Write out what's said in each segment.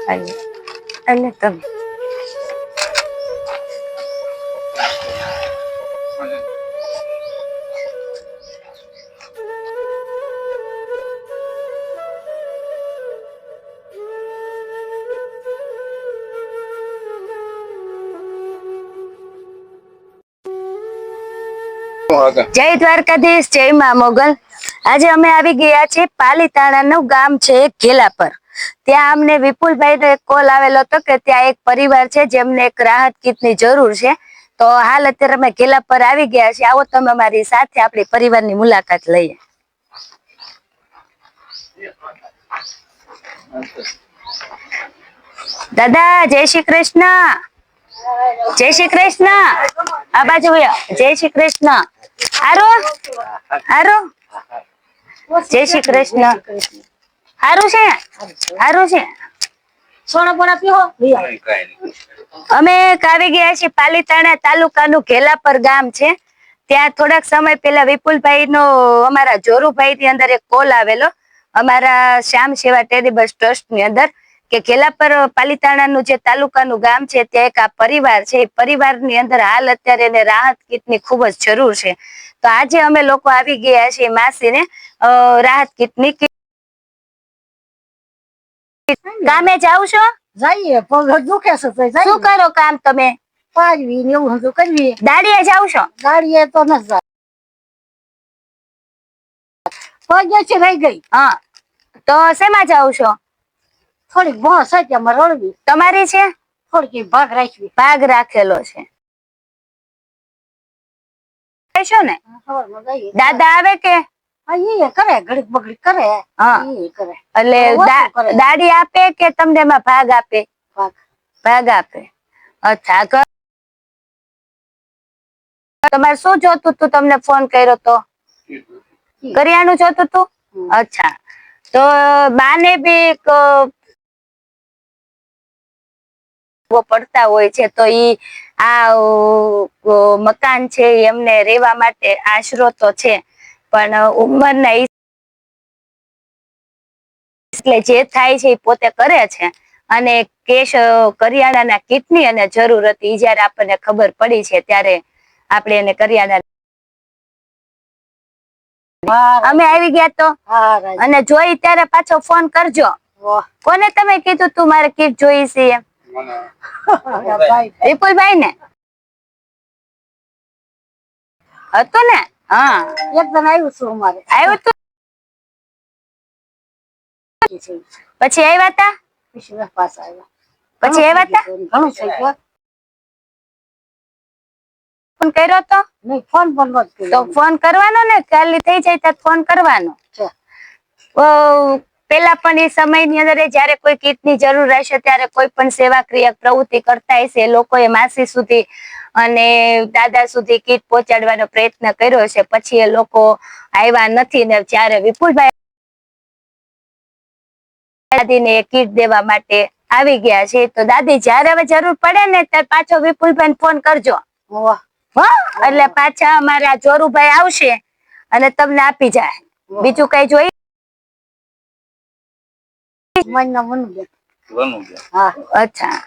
અને તમે જય દ્વારકાધીશ, જય માં મોગલ। આજે અમે આવી ગયા છીએ પાલીતાણાનું ગામ છે ઘેલાપર। ત્યાં અમને વિપુલભાઈ નો એક કોલ આવેલો હતો કે ત્યાં એક પરિવાર છે જેમને એક રાહત કીટની જરૂર છે। તો હાલ અત્યારે અમે ઘેલાપર આવી ગયા છીએ। આવો તમે અમારી સાથે આપણી પરિવારની મુલાકાત લઈએ। દાદા જય શ્રી કૃષ્ણ। જય શ્રી કૃષ્ણ। આ બાજુ જય શ્રી કૃષ્ણ। હારો હારો જય શ્રી કૃષ્ણ। હારું છે, હારું છે। સોના પોણા પીવો। અમે આવી ગયા છીએ પાલીતાણા તાલુકાનું ઘેલાપર ગામ છે। ત્યાં થોડાક સમય પહેલા વિપુલભાઈ નો અમારા જોરુભાઈ ની અંદર એક કોલ આવેલો અમારા શ્યામ સેવા ચેરિટેબલ ટ્રસ્ટ ની અંદર કે ઘેલાપર પાલીતાણાનું જે તાલુકાનું ગામ છે ત્યાં એક આ પરિવાર છે। એ પરિવારની અંદર હાલ અત્યારે એને રાહત કીટની ખૂબ જ જરૂર છે। તો આજે અમે લોકો આવી ગયા છીએ માસીને રાહત કીટની કામે જાવ છો? જઈએ પગ દુખે છે તો જઈએ। શું કરો કામ તમે? પાડવી ને એવું બધું કરવી। દાડીએ જાવ છો? ગાડીએ તો ન જાય, પગે છે રહી ગઈ। હા, તો શેમાં જાવ છો? થોડીક ભોંસ હતી અમારે રળવી। તમારી છે? થોડીક ભાગ રાખવી। ભાગ રાખેલો છે છો ને? દાદા આવે કે કરે ઘડીક બગડી કરે। હા કરે એટલે દાડી આપે કે તમને એમાં ભાગ આપે? ભાગ આપે। અચ્છા, તમારે શું જોતું તું? તમને ફોન કર્યો તો કરિયાણું જોતું તું? અચ્છા, તો બાને બી પડતા હોય છે તો ઈ આ મકાન છે એમને રહેવા માટે આશરો તો છે પણ ઉંમરના એટલે જે થાય છે એ પોતે કરે છે। અને કેશ કરિયાણાના કીટની અને જરૂર હતી જયારે આપણને ખબર પડી છે ત્યારે આપણે એને કરિયાણા અમે આવી ગયા તો અને જોઈ ત્યારે પાછો ફોન કરજો। કોને તમે કીધું તું મારે કીટ જોઈ છે એમ? વિપુલભાઈ ને હતું ને? હા, એકદમ આવ્યું છું અમારે આવ્યું તું પછી આવ્યા તા? પછી પાછા આવ્યા। પછી આવ્યા તા? ઘણું થઈ ગયું। ફોન કર્યો તો? નહીં, ફોન પણ નતો કર્યો। તો ફોન કરવાનો ને, ખાલી થઈ જાય ત્યારે ફોન કરવાનો। પેલા પણ એ સમયની અંદર જયારે કોઈ કીટની જરૂર રહેશે ત્યારે કોઈ પણ સેવાક્રિય પ્રવૃત્તિ કરતા હશે લોકોએ માસી સુધી અને દાદા સુધી કીટ પહોંચાડવાનો પ્રયત્ન કર્યો છે। પછી એ લોકો આવ્યા નથી ને જ્યારે વિપુલભાઈ દાદીને કીટ દેવા માટે આવી ગયા છે તો દાદી જયારે હવે જરૂર પડે ને ત્યારે પાછો વિપુલભાઈ ફોન કરજો। એટલે પાછા અમારા જોરુભાઈ આવશે અને તમને આપી જાય। બીજું કઈ જોઈ? અચ્છા,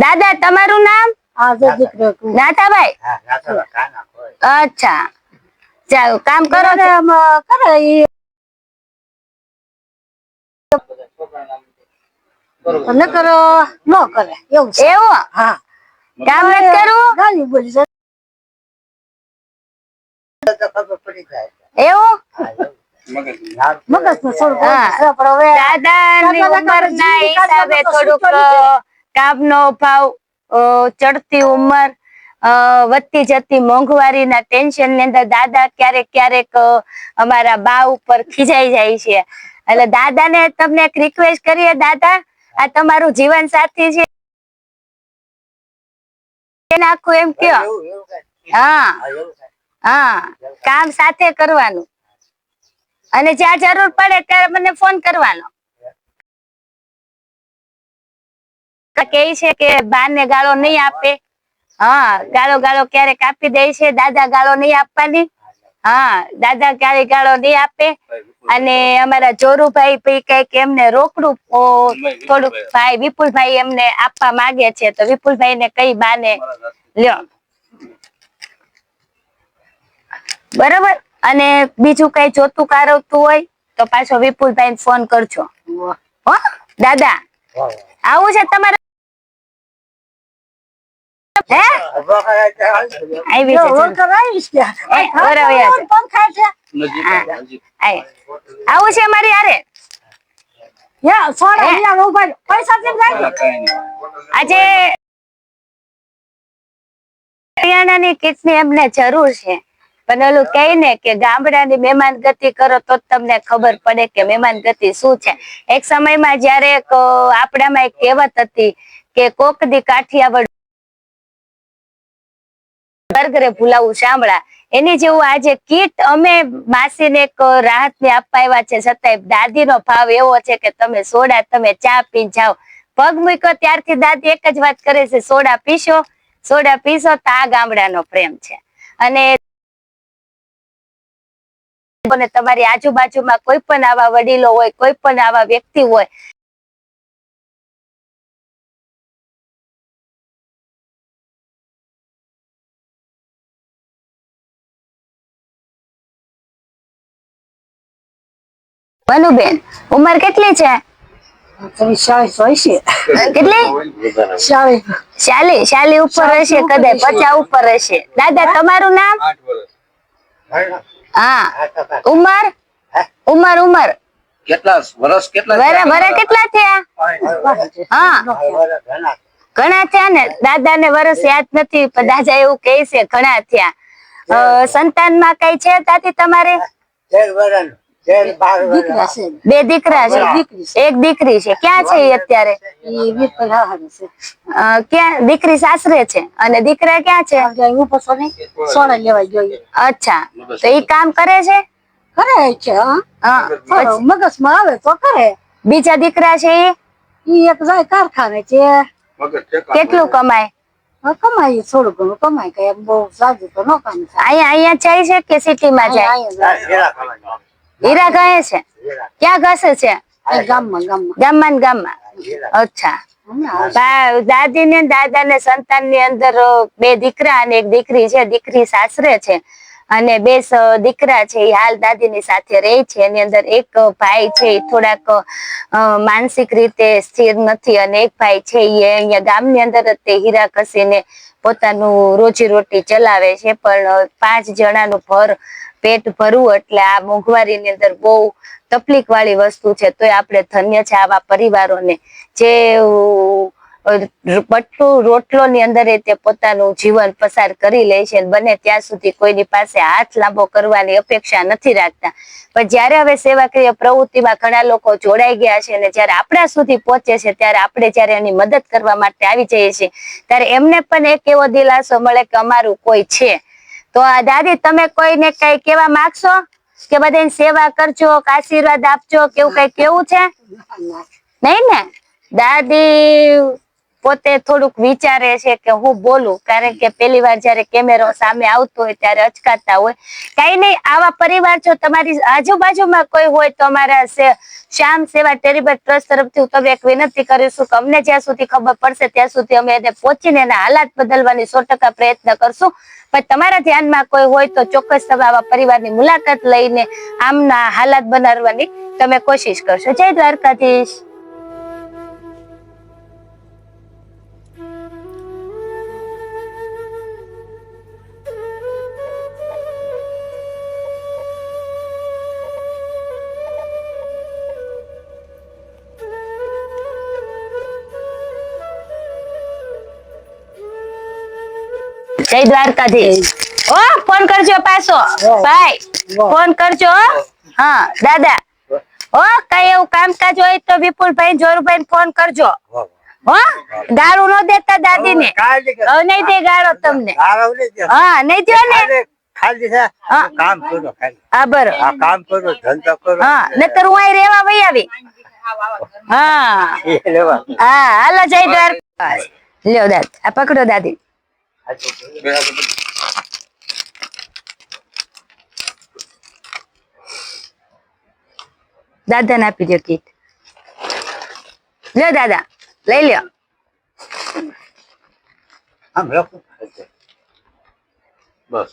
દાદા તમારું નામ? નાથાભાઈ। અચ્છા, ચાલો કામ કરો ને કરે ન કરો ન કરે એવું છે। એવું? હા, કામ નથી કરવું? ગાલી બોલી જાય એવું? મગજ નું થોડું દાદાની ઉંમરના હિસાબે થોડુંક કામનો ભાવ, ચડતી ઉંમર, વધતી જતી મોંઘવારીના ટેન્શન ની અંદર દાદા ક્યારેક ક્યારેક અમારા બા ઉપર ખીજાઈ જાય છે। એટલે દાદાને તમને એક રિક્વેસ્ટ કરીએ, દાદા આ તમારું જીવન સાથી છે નાખું એમ કયો? હા હા, કામ સાથે કરવાનું અને જ્યાં જરૂર પડે ત્યારે મને ફોન કરવાનો। કે છે કે બાને ગાળો નહીં આપે। હા, ગાળો ક્યારેક આપી દે છે, દાદા ગાળો નહીં આપવાની। હા દાદા ક્યારે ગાળો નહીં આપે. અને અમારા જોરુભાઈ ભાઈ કઈક એમને રોકડું થોડુંક ભાઈ વિપુલભાઈ એમને આપવા માંગે છે, તો વિપુલભાઈ ને કઈ બાને લ્યો બરાબર. અને બીજું કઈ જોતું કારવતું હોય તો પાછો વિપુલભાઈ ને ફોન કરજો. હો દાદા આવું છે તમારે? હે આવી આવું છે મારી હારે? આજે હરિયાણાની કિટની એમને જરૂર છે, પણ ઓલું કહે ને કે ગામડાની મહેમાન ગતિ કરો તો તમને ખબર પડે કે મહેમાન ગતિ શું છે. એક સમયમાં જયારે આપણામાં એક કહેવત હતી કે કોક દી કાઠિયાવાડ બર્ગરે ભૂલાવું સાંભળા, એની જેવું આજે કીટ અમે માસીને એક રાહત ને આપવા આવ્યા છે, છતાંય દાદીનો ભાવ એવો છે કે તમે સોડા તમે ચા પી જાઓ. પગ મૂક્યો ત્યારથી દાદી એક જ વાત કરે છે, સોડા પીશો સોડા પીશો. તો આ ગામડાનો પ્રેમ છે. અને તમારી આજુબાજુમાં કોઈ પણ આવા વડીલો હોય, કોઈ પણ આવા વ્યક્તિ હોય, મનુબેન ઉંમર કેટલી છે? કેટલી? 40 ઉપર હશે, કદાચ 50 ઉપર હશે. દાદા તમારું નામ? હા ઉંમર કેટલા વર્ષ કેટલા થયા? હા ઘણા થયા ને. દાદા ને વર્ષ યાદ નથી, પણ દાદા એવું કહે છે ઘણા થયા. સંતાનમાં કઈ છે તાતી તમારે? 2 દીકરા છે, 1 દીકરી છે. ક્યાં છે એ અત્યારે? ક્યાં? દીકરી સાસરે છે અને દીકરા ક્યાં છે? અચ્છા, તો એ કામ કરે છે? મગજમાં આવે તો કરે. બીજા દીકરા છે ઈ એક જાય કારખાને છે. કેટલું કમાય? કમાય થોડું ઘણું કમાય, કઈ બહુ સાદું તો ન કામ. અહીંયા જાય છે કે સિટી માં જાય? હીરા ઘસે છે? ક્યાં ઘસે છે? ગામમાં. અચ્છા. દાદી ને દાદા ને સંતાન ની અંદર 2 દીકરા અને 1 દીકરી છે. દીકરી સાસરે છે અને 2 દીકરા છે એ હાલ દાદી ની સાથે રહે છે. એની અંદર એક ભાઈ છે એ થોડાક માનસિક રીતે સ્થિર નથી, અને એક ભાઈ છે એ અહીંયા ગામની અંદર જ તે હીરા ઘસીને પોતાનું રોજી રોટી ચલાવે છે. પણ 5 જણાનું પેટ ભરવું એટલે આ મોંઘવારી ની અંદર બહુ તકલીફ વાળી વસ્તુ છે. તોય આપણે ધન્ય છે આવા પરિવારોને જે બટલું રોટલો ની અંદર તે પોતાનું જીવન પસાર કરી લે છે. બને ત્યાં સુધી કોઈની પાસે હાથ લાંબો કરવાની અપેક્ષા નથી રાખતા. પણ જયારે હવે સેવાકીય પ્રવૃત્તિમાં ઘણા લોકો જોડાઈ ગયા છે અને જયારે આપણા સુધી પહોંચે છે, ત્યારે આપણે જયારે એની મદદ કરવા માટે આવી જઈએ છીએ, ત્યારે એમને પણ એક એવો દિલાસો મળે કે અમારું કોઈ છે. તો દાદી તમે કોઈને કઈ કેવા માંગશો કે બધાની સેવા કરજો, આશીર્વાદ આપજો, કેવું કઈ કેવું છે? નહીં ને? દાદી પોતે થોડુંક વિચારે છે કે હું બોલું, કારણ કે પહેલી વાર જયારે કેમેરો સામે આવતો હોય ત્યારે અચકાતા હોય. કઈ નહીં, આવા પરિવાર જો તમારી આજુબાજુમાં કોઈ હોય તો અમારા શ્યામ સેવા ચેરિટેબલ ટ્રસ્ટ તરફથી હું તમને એક વિનંતી કરીશું કે અમને જ્યાં સુધી ખબર પડશે ત્યાં સુધી અમે એને પહોંચીને એના હાલાત બદલવાની 100% પ્રયત્ન કરશું. પણ તમારા ધ્યાનમાં કોઈ હોય તો ચોક્કસ તમે આવા પરિવારની મુલાકાત લઈને આમના હાલાત બનાવવાની તમે કોશિશ કરશો. જય દ્વારકાધીશ. જય દ્વારકાધીશ. ઓ ફોન કરજો પાછો ભાઈ, ફોન કરજો. હા દાદા, ઓ કઈ એવું કામકાજ હોય તો વિપુલભાઈ જોરુભાઈ ને ફોન કરજો. હો ગાળું ન દેતા દાદી ને. નહીં દે ગાળો તમને. હા નહીં દો ને. કામ કરો હા બરોબર. કામ કરો, ધંધો કરો. હા નતર હું અહીં રેવા વઈ આવી. હા હા હાલો જય દ્વારકા. લ્યો દાદ આ પકડો દાદી. દાદાને આપી દો કીટ. લ્યો દાદા, લઈ લ્યો. આમ રાખો બસ